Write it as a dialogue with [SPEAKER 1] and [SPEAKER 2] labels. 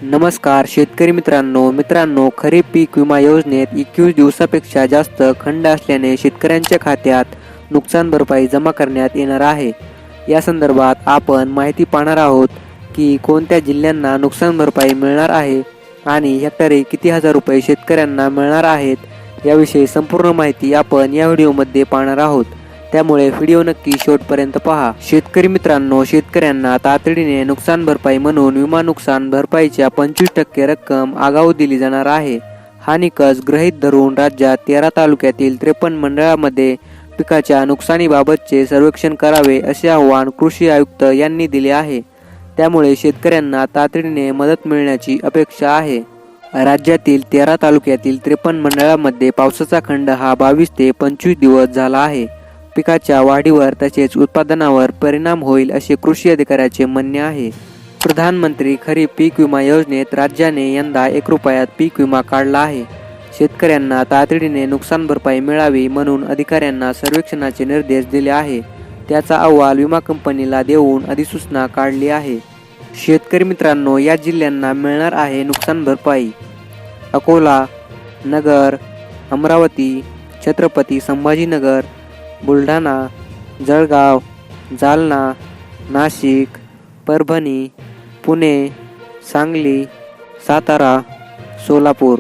[SPEAKER 1] नमस्कार शेतकरी मित्रांनो, खरीप पीक विमा योजनेत 21 दिवसापेक्षा जास्त खंड असल्याने शेतकऱ्यांच्या खात्यात नुकसान भरपाई जमा करण्यात येणार आहे। या संदर्भात आपण माहिती पाहणार आहोत की कोणत्या जिल्ह्यांना नुकसान भरपाई मिळणार आहे आणि हेक्टरी किती हजार रुपये शेतकऱ्यांना मिळणार आहेत याविषयी संपूर्ण माहिती आपण या व्हिडिओमध्ये पाहणार आहोत। त्यामुळे व्हिडिओ नक्की शेवटपर्यंत पहा। शेतकऱ्यांना तातडीने नुकसान भरपाई म्हणून विमा नुकसान भरपाईच्या 25% रक्कम आगाऊ दिली जाणार आहे। हा निकष गृहीत धरून राज्यात 13 तालुक्यातील 53 मंडळांमध्ये पिकाच्या नुकसानीबाबतचे सर्वेक्षण करावे असे आवाहन कृषी आयुक्त यांनी दिले आहे। त्यामुळे शेतकऱ्यांना तातडीने मदत मिळण्याची अपेक्षा आहे। राज्यातील 13 तालुक्यातील 53 मंडळांमध्ये पावसाचा खंड हा 22 ते 25 दिवस झाला आहे। पिकाच्या वाढीवर तसेच उत्पादनावर परिणाम होईल असे कृषी अधिकाऱ्याचे म्हणणे आहे। प्रधानमंत्री खरीप पीक विमा योजनेत राज्याने यंदा 1 रुपयात पीक विमा काढला आहे। शेतकऱ्यांना तातडीने नुकसान भरपाई मिळावी म्हणून अधिकाऱ्यांना सर्वेक्षणाचे निर्देश दिले आहे। त्याचा अहवाल विमा कंपनीला देऊन अधिसूचना काढली आहे। शेतकरी मित्रांनो, या जिल्ह्यांना मिळणार आहे नुकसान भरपाई: अकोला, नगर, अमरावती, छत्रपती संभाजीनगर, बुलढाणा, जळगाव, जालना, नाशिक, परभणी, पुणे, सांगली, सातारा, सोलापूर।